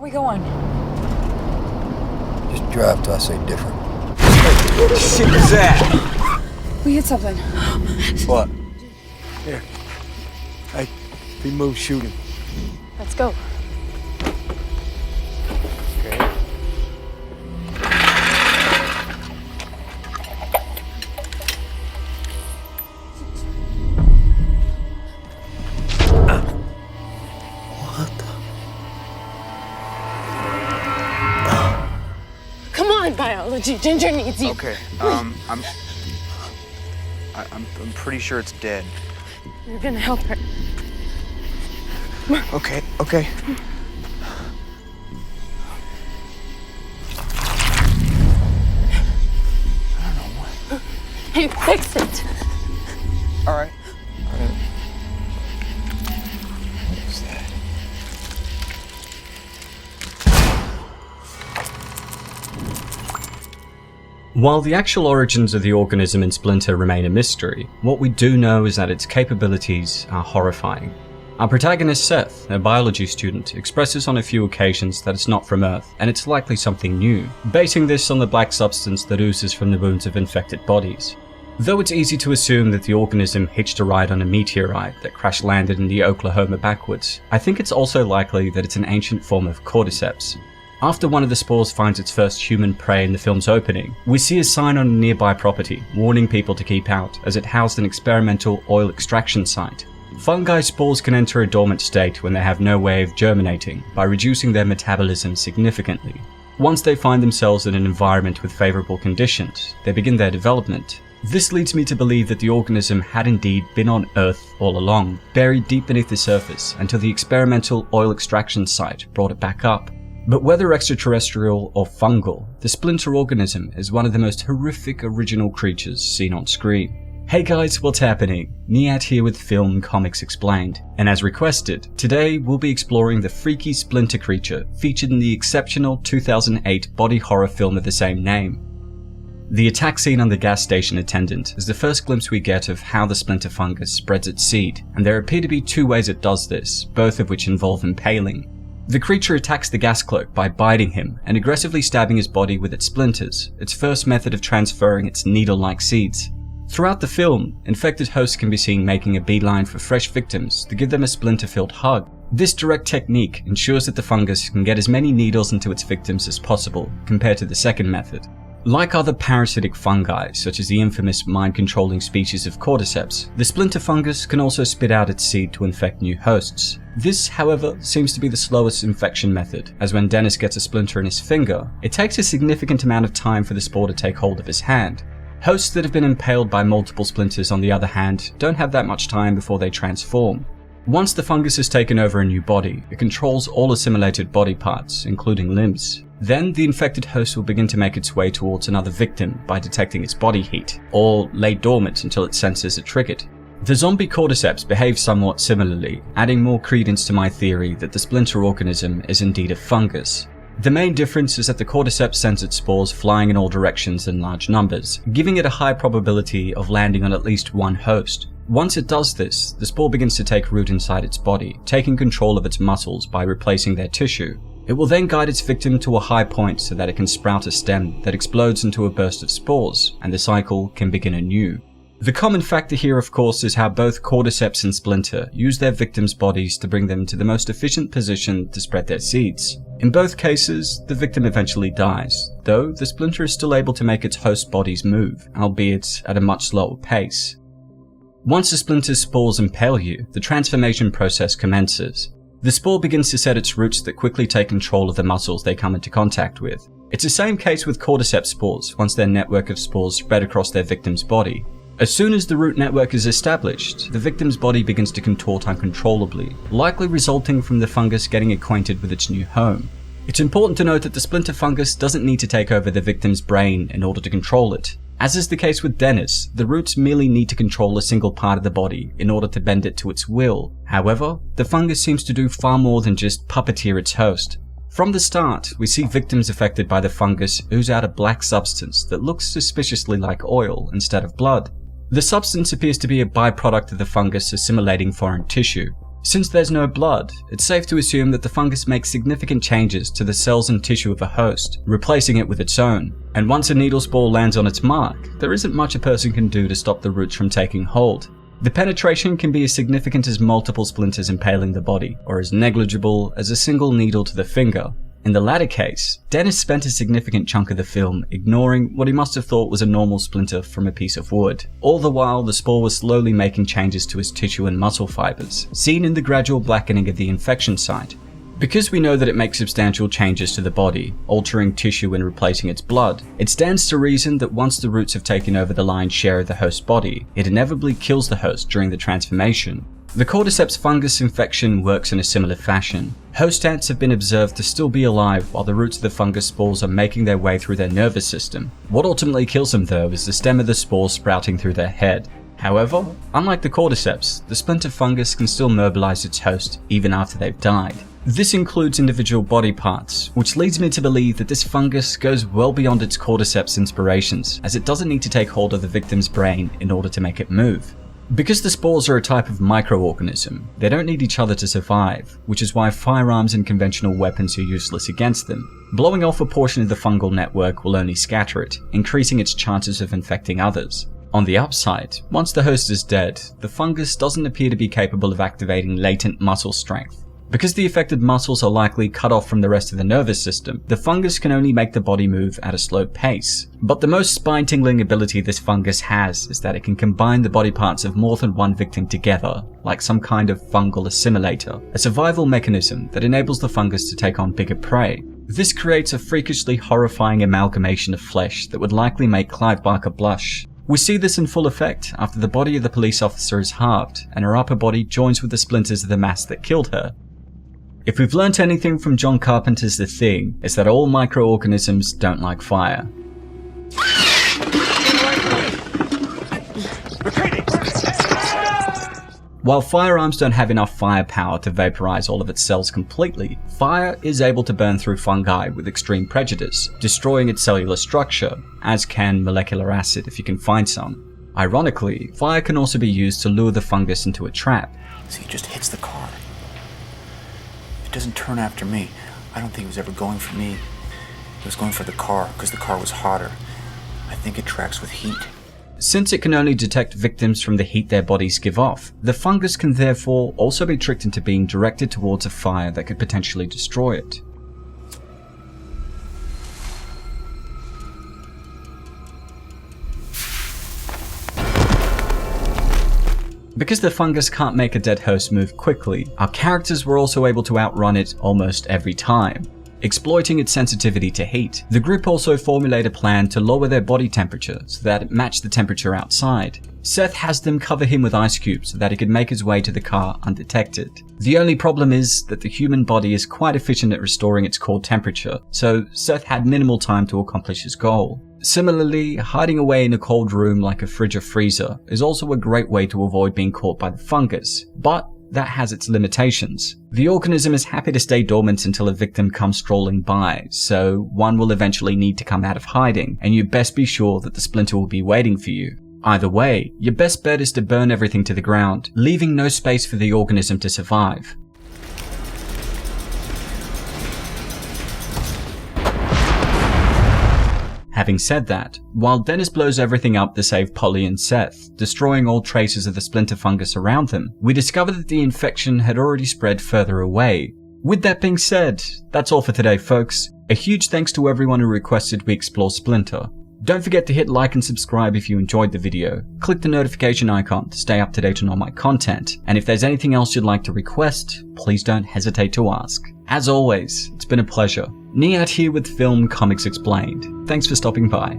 Where are we going? Just drive till I say different. What shit is that? We hit something. What? Here. Hey, if he moves, shoot him. Let's go. Okay. What the? Come on, biology. Ginger needs you. Okay, I'm pretty sure it's dead. You're gonna help her. Okay. Hey, fix it. All right. What is that? While the actual origins of the organism in Splinter remain a mystery, what we do know is that its capabilities are horrifying. Our protagonist Seth, a biology student, expresses on a few occasions that it's not from Earth, and it's likely something new, basing this on the black substance that oozes from the wounds of infected bodies. Though it's easy to assume that the organism hitched a ride on a meteorite that crash-landed in the Oklahoma backwoods, I think it's also likely that it's an ancient form of cordyceps. After one of the spores finds its first human prey in the film's opening, we see a sign on a nearby property warning people to keep out, as it housed an experimental oil extraction site. Fungi spores can enter a dormant state when they have no way of germinating by reducing their metabolism significantly. Once they find themselves in an environment with favourable conditions, they begin their development. This leads me to believe that the organism had indeed been on Earth all along, buried deep beneath the surface until the experimental oil extraction site brought it back up. But whether extraterrestrial or fungal, the Splinter organism is one of the most horrific original creatures seen on screen. Hey guys, what's happening? Niyat here with Film Comics Explained, and as requested, today we'll be exploring the freaky Splinter Creature featured in the exceptional 2008 body horror film of the same name. The attack scene on the gas station attendant is the first glimpse we get of how the Splinter fungus spreads its seed, and there appear to be two ways it does this, both of which involve impaling. The creature attacks the gas clerk by biting him and aggressively stabbing his body with its splinters, its first method of transferring its needle-like seeds. Throughout the film, infected hosts can be seen making a beeline for fresh victims to give them a splinter-filled hug. This direct technique ensures that the fungus can get as many needles into its victims as possible, compared to the second method. Like other parasitic fungi, such as the infamous mind-controlling species of cordyceps, the splinter fungus can also spit out its seed to infect new hosts. This, however, seems to be the slowest infection method, as when Dennis gets a splinter in his finger, it takes a significant amount of time for the spore to take hold of his hand. Hosts that have been impaled by multiple splinters, on the other hand, don't have that much time before they transform. Once the fungus has taken over a new body, it controls all assimilated body parts, including limbs. Then the infected host will begin to make its way towards another victim by detecting its body heat, or lay dormant until its senses are triggered. The zombie cordyceps behave somewhat similarly, adding more credence to my theory that the splinter organism is indeed a fungus. The main difference is that the cordyceps sends its spores flying in all directions in large numbers, giving it a high probability of landing on at least one host. Once it does this, the spore begins to take root inside its body, taking control of its muscles by replacing their tissue. It will then guide its victim to a high point so that it can sprout a stem that explodes into a burst of spores, and the cycle can begin anew. The common factor here, of course, is how both cordyceps and splinter use their victims' bodies to bring them to the most efficient position to spread their seeds. In both cases, the victim eventually dies, though the splinter is still able to make its host bodies move, albeit at a much slower pace. Once the splinter's spores impale you, the transformation process commences. The spore begins to set its roots that quickly take control of the muscles they come into contact with. It's the same case with cordyceps spores once their network of spores spread across their victim's body. As soon as the root network is established, the victim's body begins to contort uncontrollably, likely resulting from the fungus getting acquainted with its new home. It's important to note that the splinter fungus doesn't need to take over the victim's brain in order to control it. As is the case with Dennis, the roots merely need to control a single part of the body in order to bend it to its will. However, the fungus seems to do far more than just puppeteer its host. From the start, we see victims affected by the fungus ooze out a black substance that looks suspiciously like oil instead of blood. The substance appears to be a byproduct of the fungus assimilating foreign tissue. Since there's no blood, it's safe to assume that the fungus makes significant changes to the cells and tissue of a host, replacing it with its own. And once a needle spore lands on its mark, there isn't much a person can do to stop the roots from taking hold. The penetration can be as significant as multiple splinters impaling the body, or as negligible as a single needle to the finger. In the latter case, Dennis spent a significant chunk of the film ignoring what he must have thought was a normal splinter from a piece of wood. All the while, the spore was slowly making changes to his tissue and muscle fibers, seen in the gradual blackening of the infection site. Because we know that it makes substantial changes to the body, altering tissue and replacing its blood, it stands to reason that once the roots have taken over the lion's share of the host's body, it inevitably kills the host during the transformation. The cordyceps fungus infection works in a similar fashion. Host ants have been observed to still be alive while the roots of the fungus spores are making their way through their nervous system. What ultimately kills them though is the stem of the spores sprouting through their head. However, unlike the cordyceps, the splinter fungus can still mobilize its host even after they've died. This includes individual body parts, which leads me to believe that this fungus goes well beyond its cordyceps inspirations, as it doesn't need to take hold of the victim's brain in order to make it move. Because the spores are a type of microorganism, they don't need each other to survive, which is why firearms and conventional weapons are useless against them. Blowing off a portion of the fungal network will only scatter it, increasing its chances of infecting others. On the upside, once the host is dead, the fungus doesn't appear to be capable of activating latent muscle strength. Because the affected muscles are likely cut off from the rest of the nervous system, the fungus can only make the body move at a slow pace. But the most spine-tingling ability this fungus has is that it can combine the body parts of more than one victim together, like some kind of fungal assimilator, a survival mechanism that enables the fungus to take on bigger prey. This creates a freakishly horrifying amalgamation of flesh that would likely make Clive Barker blush. We see this in full effect after the body of the police officer is halved and her upper body joins with the splinters of the mass that killed her. If we've learnt anything from John Carpenter's The Thing, it's that all microorganisms don't like fire. While firearms don't have enough firepower to vaporize all of its cells completely, fire is able to burn through fungi with extreme prejudice, destroying its cellular structure, as can molecular acid if you can find some. Ironically, fire can also be used to lure the fungus into a trap. So he just hits the car. It doesn't turn after me. I don't think it was ever going for me. It was going for the car, because the car was hotter. I think it tracks with heat. Since it can only detect victims from the heat their bodies give off, the fungus can therefore also be tricked into being directed towards a fire that could potentially destroy it. Because the fungus can't make a dead host move quickly, our characters were also able to outrun it almost every time. Exploiting its sensitivity to heat, the group also formulate a plan to lower their body temperature so that it matched the temperature outside. Seth has them cover him with ice cubes so that he could make his way to the car undetected. The only problem is that the human body is quite efficient at restoring its core temperature, so Seth had minimal time to accomplish his goal. Similarly, hiding away in a cold room like a fridge or freezer is also a great way to avoid being caught by the fungus, but that has its limitations. The organism is happy to stay dormant until a victim comes strolling by, so one will eventually need to come out of hiding, and you best be sure that the splinter will be waiting for you. Either way, your best bet is to burn everything to the ground, leaving no space for the organism to survive. Having said that, while Dennis blows everything up to save Polly and Seth, destroying all traces of the splinter fungus around them, we discover that the infection had already spread further away. With that being said, that's all for today folks. A huge thanks to everyone who requested we explore Splinter. Don't forget to hit like and subscribe if you enjoyed the video. Click the notification icon to stay up to date on all my content, and if there's anything else you'd like to request, please don't hesitate to ask. As always, it's been a pleasure. Niyat here with Film Comics Explained. Thanks for stopping by.